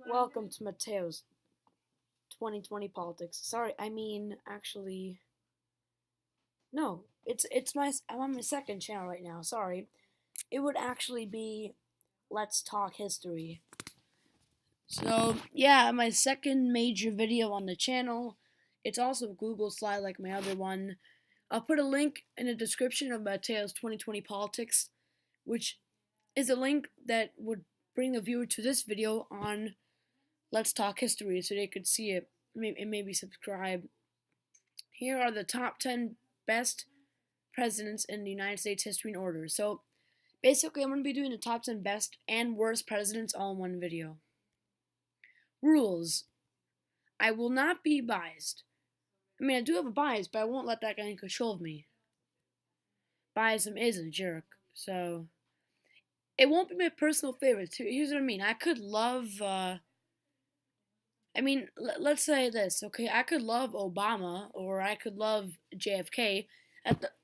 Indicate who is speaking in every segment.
Speaker 1: Welcome to Mateo's 2020 politics. Sorry, I mean actually no. I'm on my second channel right now. Sorry. It would actually be Let's Talk History. So, yeah, my second major video on the channel. It's also a Google slide like my other one. I'll put a link in the description of Mateo's 2020 politics, which is a link that would bring the viewer to this video on Let's Talk History so they could see it and maybe subscribe. Here are the top 10 best presidents in the United States history in order. So basically, I'm going to be doing the top 10 best and worst presidents all in one video. Rules. I will not be biased. I mean, I do have a bias, but I won't let that guy in control of me. Biasm is a jerk, so it won't be my personal favorite. Here's what I mean. I could love let's say this, okay? I could love Obama or I could love JFK,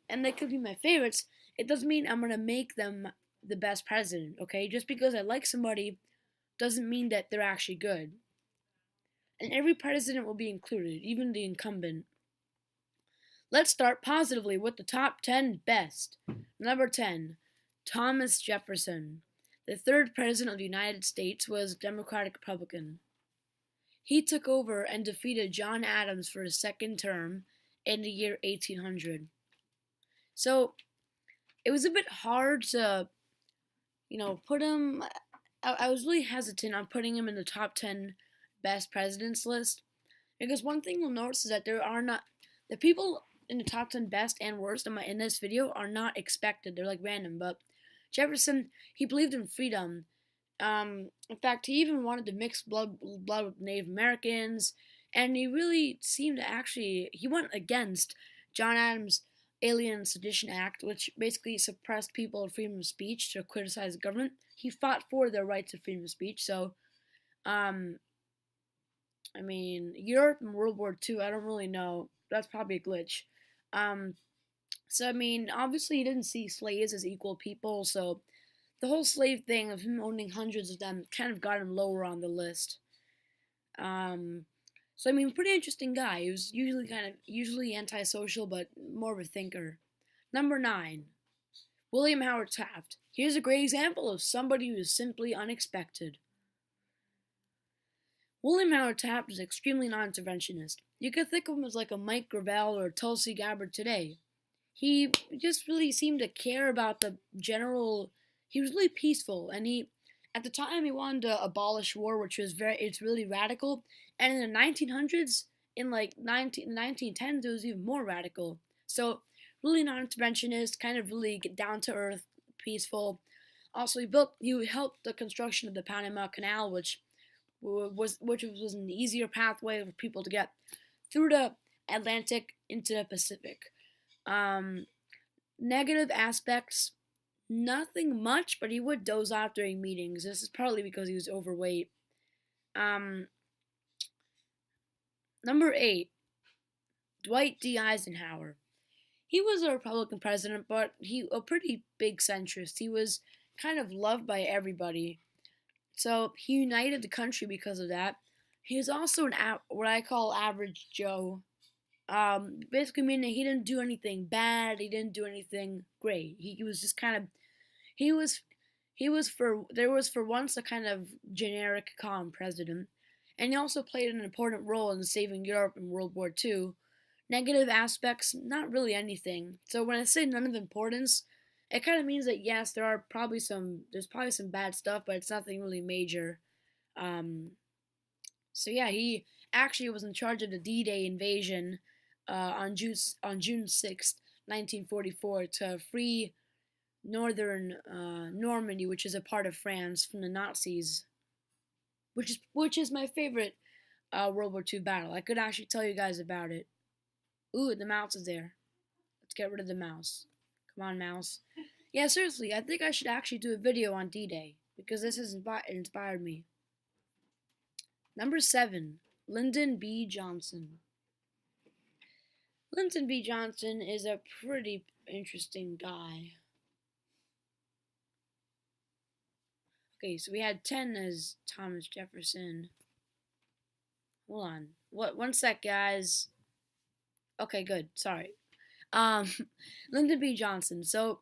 Speaker 1: and they could be my favorites. It doesn't mean I'm gonna make them the best president, okay? Just because I like somebody doesn't mean that they're actually good. And every president will be included, even the incumbent. Let's start positively with the top 10 best. Number 10, Thomas Jefferson. The third president of the United States was Democratic Republican. He took over and defeated John Adams for his second term in the year 1800. So it was a bit hard to, put him. I was really hesitant on putting him in the top 10 best presidents list because one thing you'll notice is that there are not the people in the top 10 best and worst in this video are not expected. They're like random. But Jefferson, he believed in freedom. In fact, he even wanted to mix blood with Native Americans, and he really seemed to he went against John Adams' Alien Sedition Act, which basically suppressed people's freedom of speech to criticize the government. He fought for their rights of freedom of speech. So, Europe and World War II, I don't really know. That's probably a glitch. Obviously, he didn't see slaves as equal people, so the whole slave thing of him owning hundreds of them kind of got him lower on the list. Pretty interesting guy. He was usually antisocial, but more of a thinker. Number 9, William Howard Taft. Here's a great example of somebody who is simply unexpected. William Howard Taft was extremely non-interventionist. You could think of him as like a Mike Gravel or Tulsi Gabbard today. He just really seemed to care about the general. He was really peaceful, and at the time he wanted to abolish war, which was it's really radical. And in the 1900s, in like 1910s, it was even more radical. So really non-interventionist, kind of really down to earth, peaceful. Also, he helped the construction of the Panama Canal, which was an easier pathway for people to get through the Atlantic into the Pacific. Negative aspects, nothing much, but he would doze off during meetings. This is partly because he was overweight. Number 8, Dwight D. Eisenhower. He was a Republican president, but a pretty big centrist. He was kind of loved by everybody. So he united the country because of that. He was also what I call average Joe. Basically meaning he didn't do anything bad. He didn't do anything great. He was just kind of, there was for once a kind of generic calm president. And he also played an important role in saving Europe in World War II. Negative aspects, not really anything. So when I say none of importance, it kind of means that yes, there's probably some bad stuff, but it's nothing really major. He actually was in charge of the D-Day invasion on June 6th, 1944, to free northern Normandy, which is a part of France, from the Nazis, which is my favorite World War II battle. I could actually tell you guys about it. Ooh, the mouse is there. Let's get rid of the mouse. Come on, mouse. Yeah, seriously, I think I should actually do a video on D-Day, because this has inspired me. Number 7, Lyndon B. Johnson. Lyndon B. Johnson is a pretty interesting guy. Okay, so we had 10 as Thomas Jefferson. Hold on. What? One sec, guys. Okay, good. Sorry. Um, Lyndon B. Johnson. So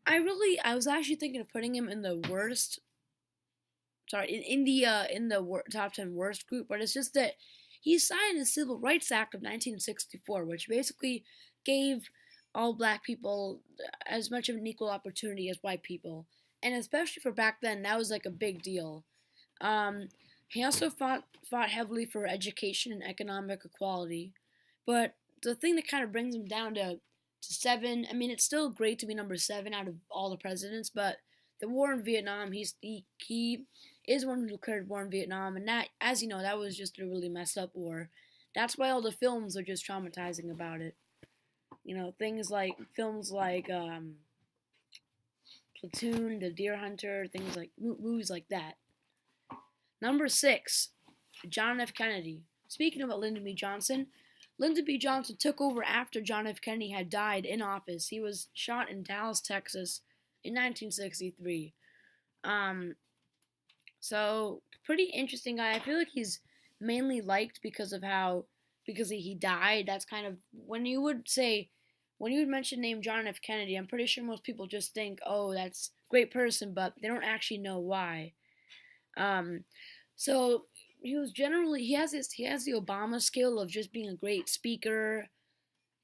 Speaker 1: I was actually thinking of putting him in the worst. Sorry, in the top 10 worst group, but it's just that he signed the Civil Rights Act of 1964, which basically gave all black people as much of an equal opportunity as white people, and especially for back then, that was like a big deal. Um, he also fought heavily for education and economic equality, but the thing that kind of brings him down to seven. I mean, it's still great to be number seven out of all the presidents, but the war in Vietnam, he is one who declared war in Vietnam, and that, as you know, that was just a really messed up war. That's why all the films are just traumatizing about it. You know, things like films like Platoon, The Deer Hunter, things like movies like that. Number six, John F. Kennedy. Speaking about Lyndon B. Johnson, Lyndon B. Johnson took over after John F. Kennedy had died in office. He was shot in Dallas, Texas in 1963. Um, so pretty interesting guy. I feel like he's mainly liked because he died. That's kind of when you would mention name John F. Kennedy. I'm pretty sure most people just think, oh, that's a great person, but they don't actually know why. Um, so he has the Obama skill of just being a great speaker,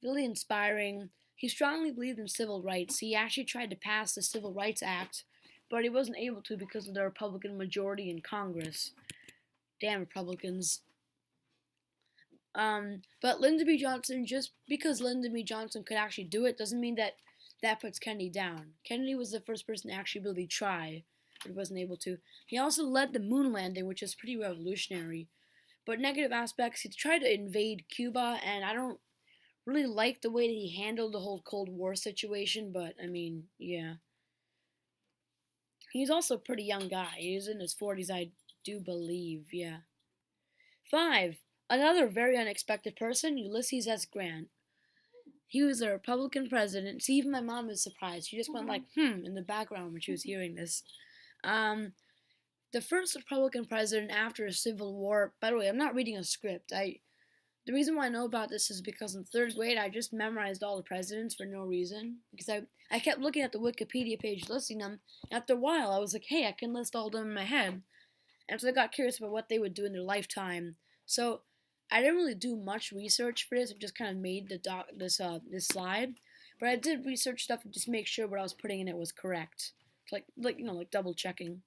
Speaker 1: really inspiring. He strongly believed in civil rights. He actually tried to pass the Civil Rights Act, but he wasn't able to because of the Republican majority in Congress. Damn Republicans. But Lyndon B. Johnson, just because Lyndon B. Johnson could actually do it, doesn't mean that that puts Kennedy down. Kennedy was the first person to actually really try, but he wasn't able to. He also led the moon landing, which is pretty revolutionary. But negative aspects, he tried to invade Cuba, and I don't really like the way that he handled the whole Cold War situation, but I mean, yeah. He's also a pretty young guy. He's in his 40s, I do believe, yeah. 5. Another very unexpected person, Ulysses S. Grant. He was a Republican president. See, even my mom was surprised. She just went like, in the background when she was hearing this. Um, the first Republican president after a civil war. By the way, I'm not reading a script. The reason why I know about this is because in third grade I just memorized all the presidents for no reason. Because I kept looking at the Wikipedia page listing them. After a while I was like, hey, I can list all of them in my head. And so I got curious about what they would do in their lifetime. So I didn't really do much research for this. I just kind of made this slide. But I did research stuff to just make sure what I was putting in it was correct. Like double checking.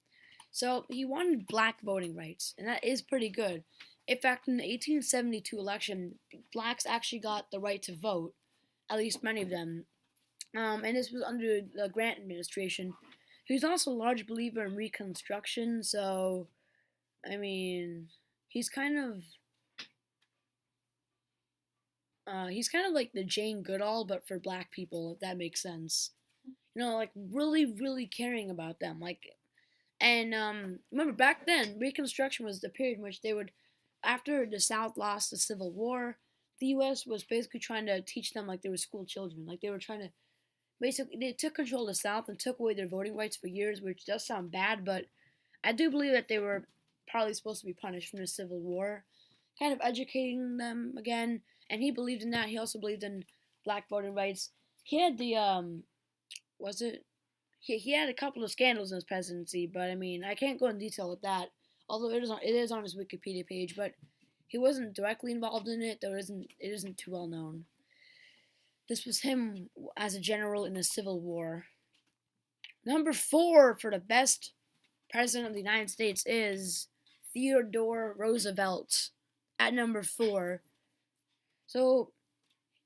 Speaker 1: So he wanted black voting rights, and that is pretty good. In fact, in the 1872 election, blacks actually got the right to vote, at least many of them. And this was under the Grant administration. He was also a large believer in Reconstruction, so, I mean, he's kind of he's kind of like the Jane Goodall, but for black people, if that makes sense. You know, like really, really caring about them. And remember back then, Reconstruction was the period in which they would, after the South lost the Civil War, the U.S. was basically trying to teach them like they were school children. Like they were trying to basically they took control of the South and took away their voting rights for years, which does sound bad, but I do believe that they were probably supposed to be punished from the Civil War, kind of educating them again. And he believed in that. He also believed in black voting rights. He had the was it he had a couple of scandals in his presidency, but I mean, I can't go in detail with that. Although it is on his Wikipedia page, but he wasn't directly involved in it. It isn't too well known. This was him as a general in the Civil War. Number 4 for the best president of the United States is Theodore Roosevelt at number 4. So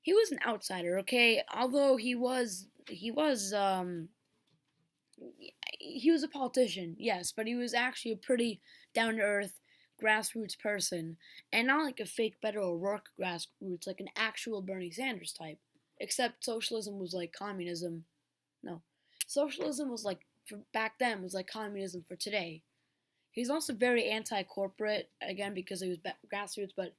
Speaker 1: he was an outsider, okay? Although he was a politician, yes, but he was actually a pretty down to earth grassroots person, and not like a fake Beto O'Rourke grassroots, like an actual Bernie Sanders type. Except socialism was like communism. No, socialism was like for back then was like communism for today. He's also very anti-corporate again because he was grassroots, but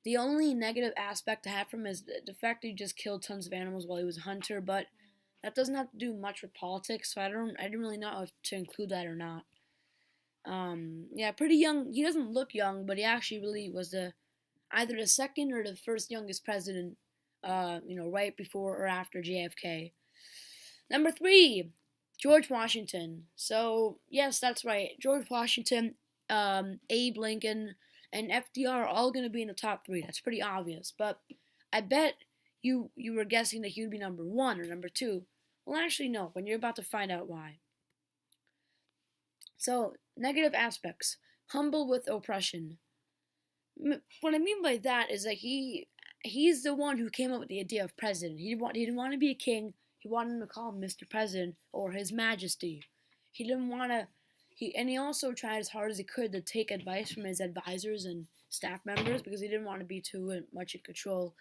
Speaker 1: the only negative aspect to have from him is the fact that he just killed tons of animals while he was a hunter, but that doesn't have to do much with politics, so I didn't really know if to include that or not. Yeah, pretty young. He doesn't look young, but he actually really was either the second or the first youngest president. Right before or after JFK. Number three, George Washington. So yes, that's right. George Washington, Abe Lincoln, and FDR are all going to be in the top three. That's pretty obvious. But I bet you were guessing that he would be number one or number two. Well, actually, no. When you're about to find out why. So negative aspects: humble with oppression. What I mean by that is that he's the one who came up with the idea of president. He didn't want to be a king. He wanted to call him Mr. President or His Majesty. He didn't want to. He also tried as hard as he could to take advice from his advisors and staff members because he didn't want to be too much in control.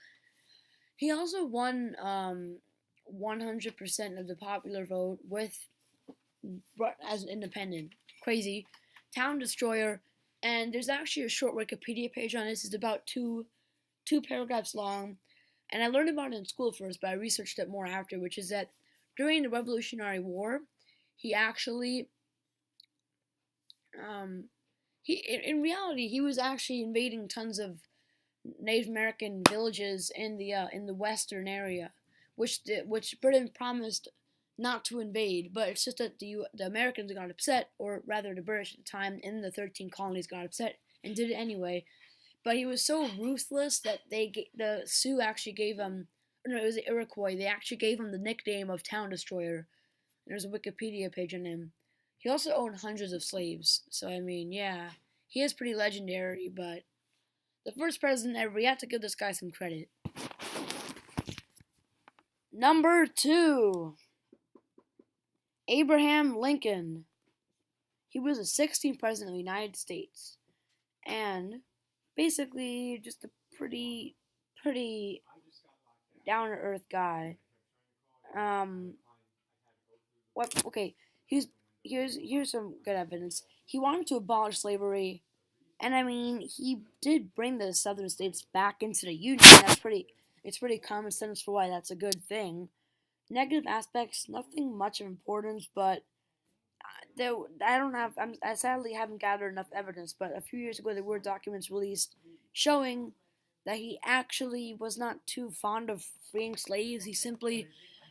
Speaker 1: He also won 100% of the popular vote with as an independent. Crazy. Town Destroyer. And there's actually a short Wikipedia page on this. It's about two paragraphs long. And I learned about it in school first, but I researched it more after, which is that during the Revolutionary War, he actually he in reality he was actually invading tons of Native American villages in the western area, which Britain promised not to invade, but it's just that the Americans got upset, or rather the British at the time in the 13 colonies got upset and did it anyway. But he was so ruthless that the Sioux actually gave him, no, it was the Iroquois. They actually gave him the nickname of Town Destroyer. There's a Wikipedia page on him. He also owned hundreds of slaves, so I mean, yeah, he is pretty legendary. But the first president ever, you have to give this guy some credit. Number two, Abraham Lincoln. He was the 16th president of the United States, and basically just a pretty down to earth guy. What? Okay, here's some good evidence. He wanted to abolish slavery, and I mean he did bring the southern states back into the union. It's pretty common sense for why that's a good thing. Negative aspects, nothing much of importance, but there, I sadly haven't gathered enough evidence. But a few years ago, there were documents released showing that he actually was not too fond of freeing slaves. He simply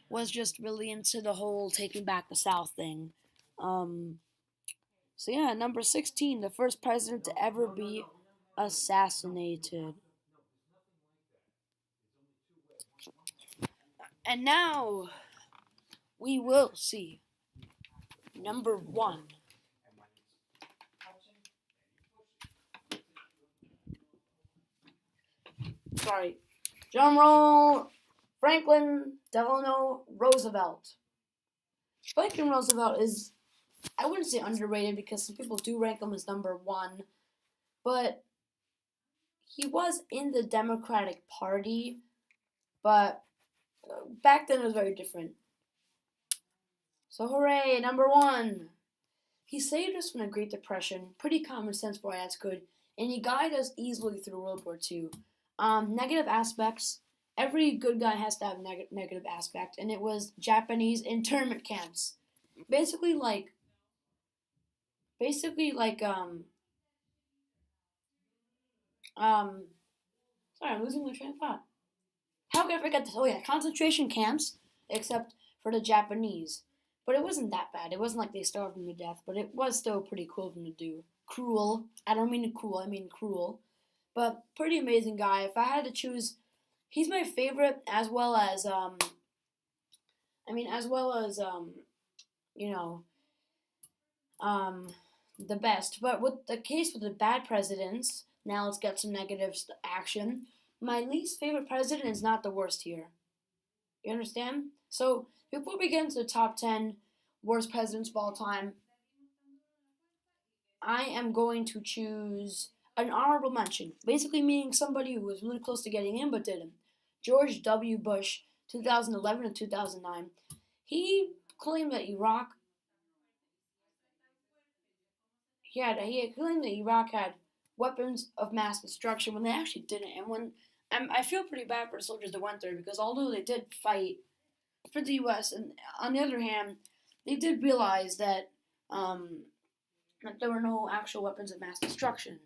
Speaker 1: was just really into the whole taking back the South thing. Um, so yeah, number 16, the first president to ever be assassinated. And now we will see number one. Sorry. Drum roll. Franklin Delano Roosevelt. Franklin Roosevelt is, I wouldn't say underrated because some people do rank him as number one, but he was in the Democratic Party, but back then it was very different. So hooray, number one. He saved us from the Great Depression. Pretty common sense why that's good. And he guided us easily through World War II. Negative aspects. Every good guy has to have negative aspect, and it was Japanese internment camps. Basically, basically like um. Sorry, I'm losing my train of thought. How could I forget this? Oh yeah, concentration camps, except for the Japanese. But it wasn't that bad. It wasn't like they starved them to death, but it was still pretty cool of them to do. Cruel. I don't mean cool, I mean cruel. But pretty amazing guy. If I had to choose, he's my favorite as well as as well as you know, um the best. But with the case with the bad presidents, now let's get some negative action. My least favorite president is not the worst here. You understand? So before we get into the top 10 worst presidents of all time, I am going to choose an honorable mention, basically meaning somebody who was really close to getting in but didn't. George W. Bush, 2011 to 2009. He claimed that he claimed that Iraq had weapons of mass destruction when they actually didn't. And I feel pretty bad for the soldiers that went there because although they did fight for the U.S., and on the other hand, they did realize that um, That there were no actual weapons of mass destruction.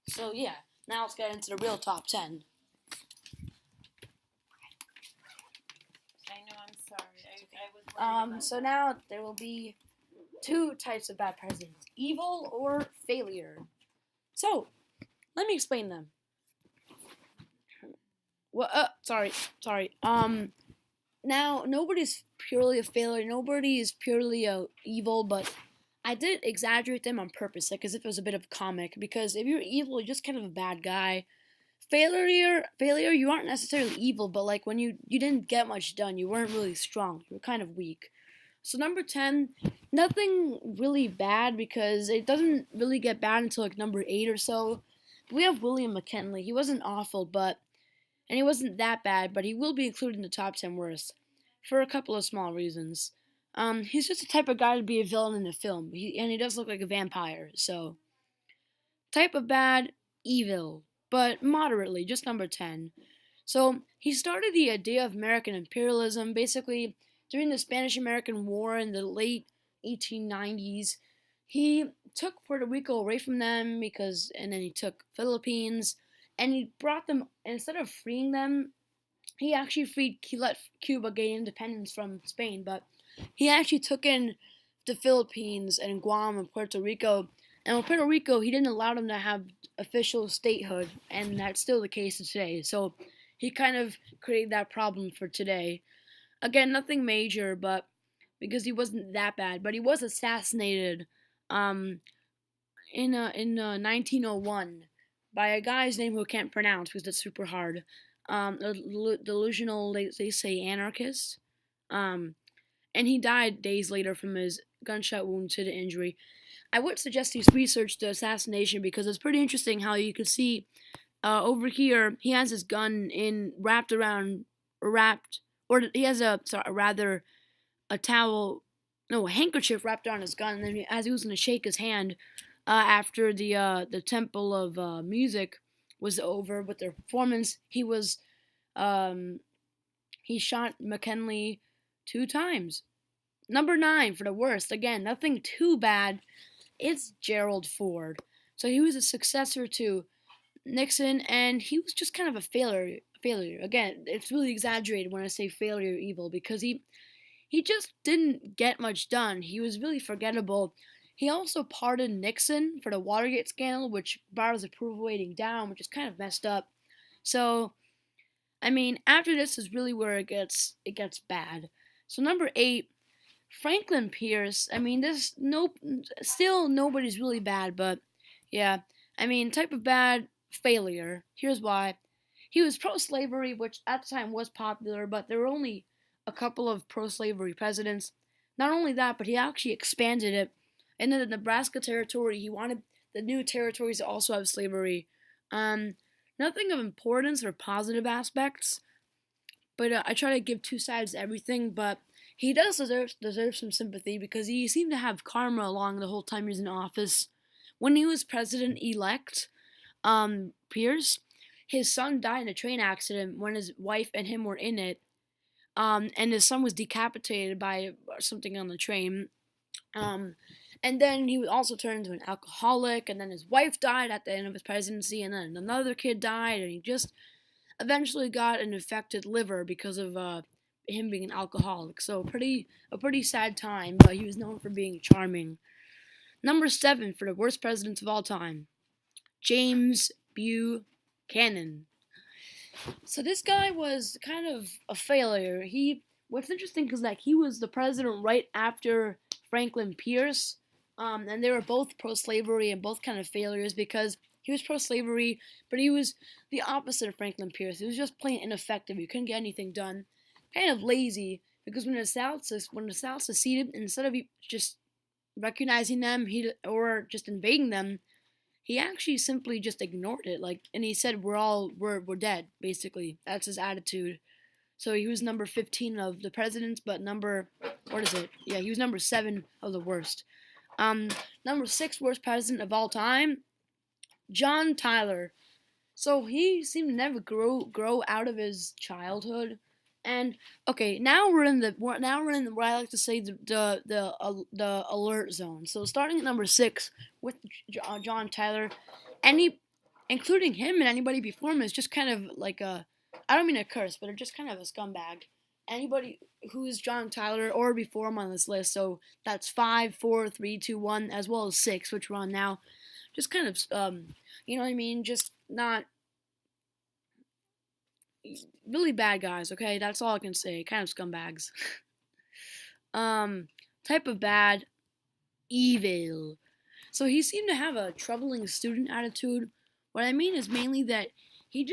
Speaker 1: So yeah, now let's get into the real top 10.
Speaker 2: I know, I'm sorry. I was worried about
Speaker 1: So now there will be two types of bad presidents: evil or failure. So let me explain them. Well, sorry. Now nobody's purely a failure. Nobody is purely evil, but I did exaggerate them on purpose, like as if it was a bit of a comic. Because if you're evil, you're just kind of a bad guy. Failure, you aren't necessarily evil, but like when you didn't get much done, you weren't really strong. You were kind of weak. So number 10, nothing really bad because it doesn't really get bad until like number 8 or so. We have William McKinley. He wasn't awful, and he wasn't that bad, but he will be included in the top 10 worst for a couple of small reasons. He's just the type of guy to be a villain in a film, and he does look like a vampire. So type of bad, evil, but moderately, just number 10. So he started the idea of American imperialism basically during the Spanish American War in the late 1890s. He took Puerto Rico away from them and then he took Philippines, and he brought them, instead of freeing them, he let Cuba gain independence from Spain, but he actually took in the Philippines and Guam and Puerto Rico. And with Puerto Rico, he didn't allow them to have official statehood, and that's still the case today. So he kind of created that problem for today. Again, nothing major, but because he wasn't that bad, but he was assassinated um, in 1901 by a guy's name who I can't pronounce because it's super hard. A delusional, they say, anarchist. Um, and he died days later from his gunshot wound to the injury. I would suggest you research the assassination because it's pretty interesting how you can see over here he has his gun in wrapped, or he has a towel, no, a handkerchief wrapped around his gun, and then as he was going to shake his hand after the Temple of Music was over with their performance, um, he shot McKinley 2 times. Number 9 for the worst. Again, nothing too bad. It's Gerald Ford. So he was a successor to Nixon, and he was just kind of a failure. Failure. Again, it's really exaggerated when I say failure evil because he just didn't get much done. He was really forgettable. He also pardoned Nixon for the Watergate scandal, which brought his approval rating down, which is kind of messed up. So, I mean, after this is really where it gets bad. So number 8, Franklin Pierce. I mean, still nobody's really bad, but yeah. I mean, type of bad, failure. Here's why. He was pro-slavery, which at the time was popular, but there were only a couple of pro-slavery presidents. Not only that, but he actually expanded it. In the Nebraska territory, he wanted the new territories to also have slavery. Um, Nothing of importance or positive aspects, but I try to give two sides to everything. But he does deserve some sympathy because he seemed to have karma along the whole time he was in office. When he was president elect, Pierce, his son died in a train accident when his wife and him were in it. And his son was decapitated by something on the train. Um, and then he would also turn into an alcoholic, and then his wife died at the end of his presidency, and then another kid died, and he just eventually got an infected liver because of him being an alcoholic. So a pretty sad time, but he was known for being charming. Number 7 for the worst presidents of all time, James Buchanan. So this guy was kind of a failure. What's interesting is that he was the president right after Franklin Pierce, and they were both pro-slavery and both kind of failures because he was pro-slavery, but he was the opposite of Franklin Pierce. He was just plain ineffective. He couldn't get anything done. Kind of lazy because when the South seceded, instead of just recognizing them, or just invading them, he actually simply just ignored it. And he said, we're dead." Basically, that's his attitude. So he was number 15 of the presidents, but he was number 7 of the worst. Number 6 worst president of all time, John Tyler. So he seemed to never grow out of his childhood, And okay, now we're in what I like to say the alert zone. So starting at number 6 with John Tyler, any including him and anybody before him is just kind of like a, I don't mean a curse, but just kind of a scumbag. Anybody who is John Tyler or before him on this list, so that's 5, 4, 3, 2, 1, as well as 6, which we're on now. Just kind of you know what I mean? Just not really bad guys, okay? That's all I can say. Kind of scumbags. Type of bad, evil. So he seemed to have a troubling student attitude. What I mean is mainly that you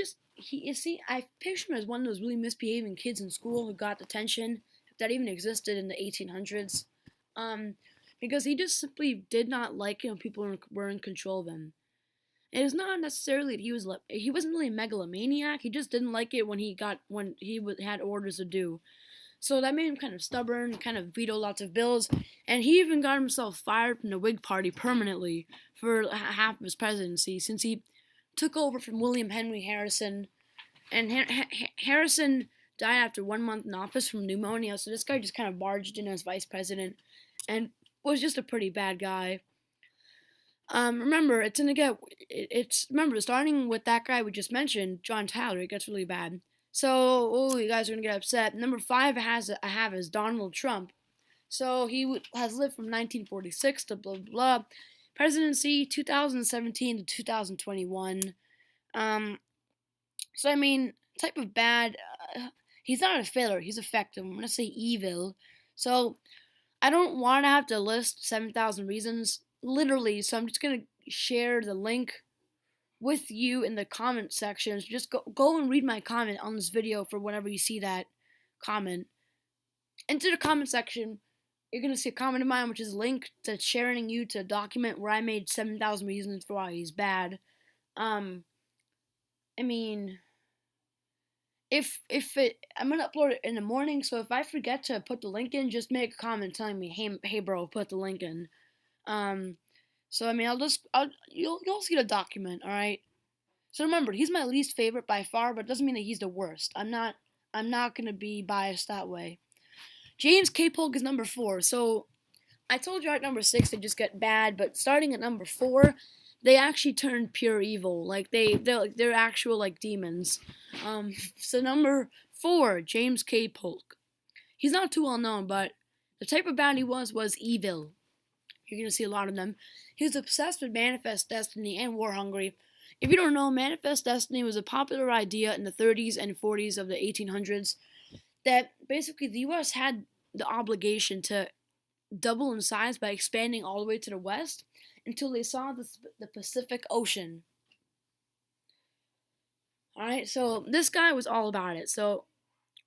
Speaker 1: see, I picture him as one of those really misbehaving kids in school who got detention, if that even existed in the 1800s. Because he just simply did not like when people were in control of him. It is not necessarily that he wasn't really a megalomaniac. He just didn't like it when had orders to do. So that made him kind of stubborn, kind of veto lots of bills, and he even got himself fired from the Whig Party permanently for half of his presidency, since he took over from William Henry Harrison, and Harrison died after 1 month in office from pneumonia. So this guy just kind of barged in as vice president, and was just a pretty bad guy. Remember, remember, starting with that guy we just mentioned, John Tyler, it gets really bad. So, you guys are gonna get upset. Number 5 I have is Donald Trump. So he has lived from 1946 to blah blah blah. Presidency 2017 to 2021. So I mean, type of bad. He's not a failure. He's effective. I'm gonna say evil. So I don't want to have to list 7,000 reasons, literally. So I'm just gonna share the link with you in the comment sections. Just go and read my comment on this video for whenever you see that comment. Into the comment section, you're gonna see a comment of mine, which is a link to sharing you to a document where I made 7,000 reasons for why he's bad. I mean, I'm gonna upload it in the morning, so if I forget to put the link in, just make a comment telling me, hey bro, put the link in. So I mean, you'll see the document, all right. So remember, he's my least favorite by far, but it doesn't mean that he's the worst. I'm not gonna be biased that way. James K. Polk is number 4. So I told you at number 6 they just get bad, but starting at number 4, they actually turn pure evil. Like they're actual like demons. So number 4, James K. Polk. He's not too well known, but the type of bad he was evil. You're gonna see a lot of them. He was obsessed with Manifest Destiny and war hungry. If you don't know, Manifest Destiny was a popular idea in the 30s and 40s of the 1800s that basically the U.S. had the obligation to double in size by expanding all the way to the west until they saw the Pacific Ocean. Alright, so this guy was all about it. So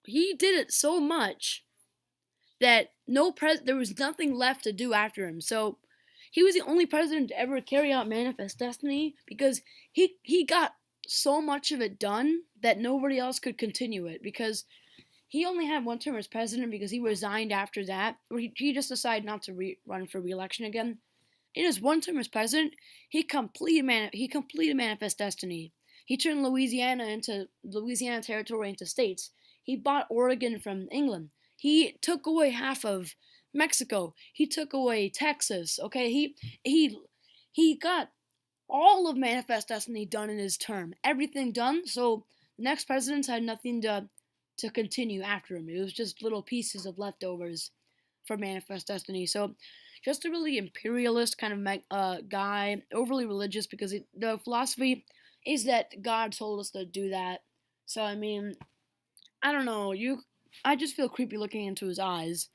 Speaker 1: he did it so much that there was nothing left to do after him. So he was the only president to ever carry out Manifest Destiny because he got so much of it done that nobody else could continue it, because he only had 1 term as president because he resigned after that, or he just decided not to run for re-election again. In his 1 term as president, he completed Manifest Destiny. He turned Louisiana Territory into states. He bought Oregon from England. He took away half of Mexico. He took away Texas. Okay, he got all of Manifest Destiny done in his term. Everything done. So the next presidents had nothing to continue after him. It was just little pieces of leftovers for Manifest Destiny. So just a really imperialist kind of guy, overly religious, because the philosophy is that God told us to do that. So I mean, I don't know. I just feel creepy looking into his eyes.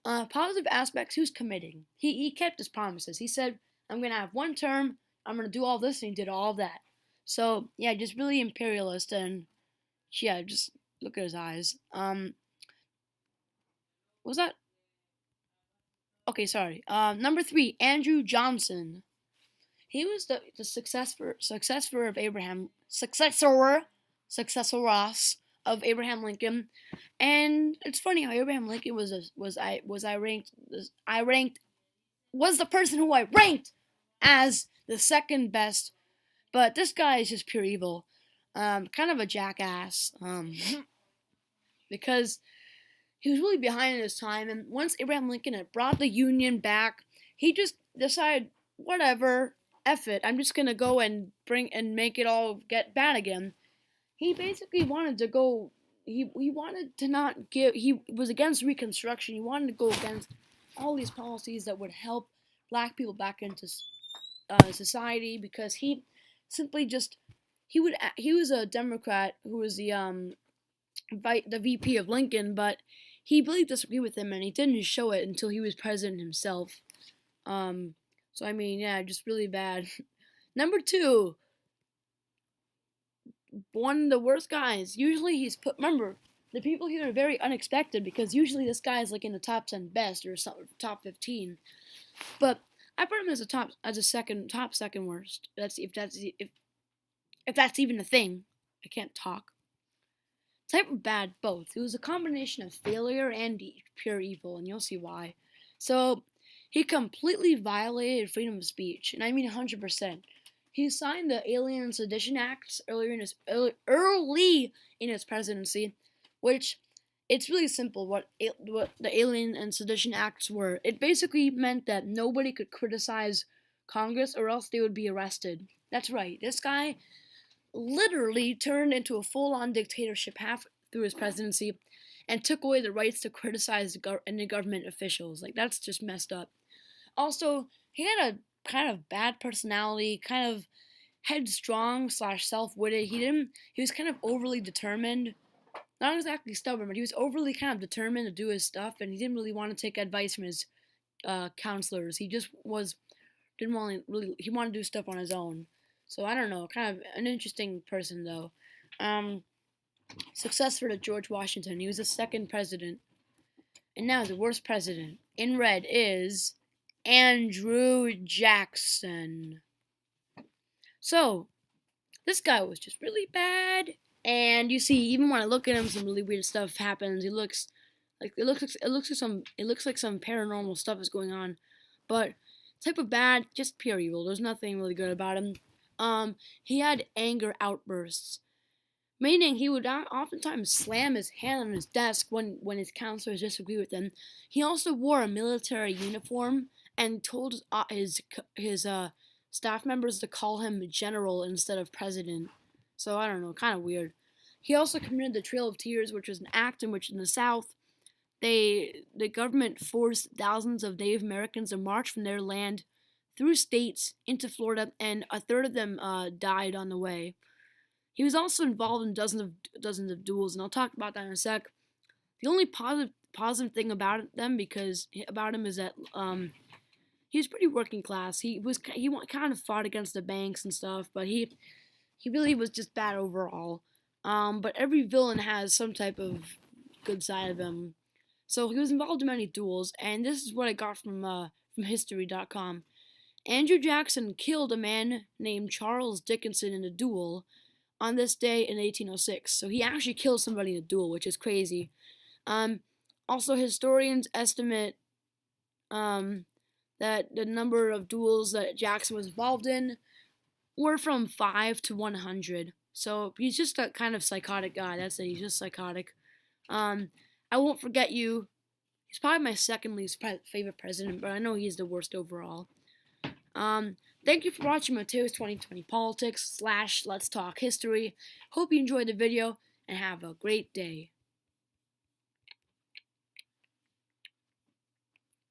Speaker 1: Positive aspects, he was committing. He kept his promises. He said, I'm going to have 1 term, I'm going to do all this, and he did all that. So, yeah, just really imperialist, and yeah, just look at his eyes. Was that? Okay, sorry. Number 3, Andrew Johnson. He was the successor of Abraham Lincoln, and it's funny how Abraham Lincoln was the person who I ranked as the second best, but this guy is just pure evil, kind of a jackass. because he was really behind his time. And once Abraham Lincoln had brought the Union back, he just decided, whatever, F it, I'm just gonna go and make it all get bad again. He basically wanted to go. He wanted to not give. He was against Reconstruction. He wanted to go against all these policies that would help black people back into society, because he simply just he was a Democrat who was the VP of Lincoln, but he really disagreed with him, and he didn't show it until he was president himself. So I mean, yeah, just really bad. Number two, one of the worst guys. Usually he's put. Remember, the people here are very unexpected, because usually this guy is like in the top 10 best or top 15. But I put him as a top second worst. If that's even a thing. I can't talk. Type of bad, both. It was a combination of failure and pure evil, and you'll see why. So he completely violated freedom of speech, and I mean 100%. He signed the Alien and Sedition Acts early in his presidency, which it's really simple what the Alien and Sedition Acts were. It basically meant that nobody could criticize Congress or else they would be arrested. That's right. This guy literally turned into a full-on dictatorship half through his presidency and took away the rights to criticize any government officials. Like, that's just messed up. Also, he had a kind of bad personality, kind of headstrong / self-witted. He was kind of overly determined. Not exactly stubborn, but he was overly kind of determined to do his stuff, and he didn't really want to take advice from his counselors. He just didn't want to really, he wanted to do stuff on his own. So I don't know, kind of an interesting person though. Successor to George Washington, he was the second president. And now the worst president, in red, is Andrew Jackson. So, this guy was just really bad. And you see, even when I look at him, some really weird stuff happens. It looks like some paranormal stuff is going on. But type of bad, just pure evil. There's nothing really good about him. He had anger outbursts, meaning he would oftentimes slam his hand on his desk when his counselors disagreed with him. He also wore a military uniform and told his staff members to call him general instead of president. So I don't know, kind of weird. He also committed the Trail of Tears, which was an act in which in the South, the government forced thousands of Native Americans to march from their land through states into Florida, and a third of them died on the way. He was also involved in dozens of duels, and I'll talk about that in a sec. The only positive thing about him is that he was pretty working class. He kind of fought against the banks and stuff, but he really was just bad overall. But every villain has some type of good side of him. So he was involved in many duels, and this is what I got from History.com. Andrew Jackson killed a man named Charles Dickinson in a duel on this day in 1806. So he actually killed somebody in a duel, which is crazy. Also, historians estimate that the number of duels that Jackson was involved in were from 5 to 100. So he's just a kind of psychotic guy. That's it. He's just psychotic. I Won't Forget You. He's probably my second least favorite president, but I know he's the worst overall. Thank you for watching Mateo's 2020 Politics / Let's Talk History. Hope you enjoyed the video and have a great day.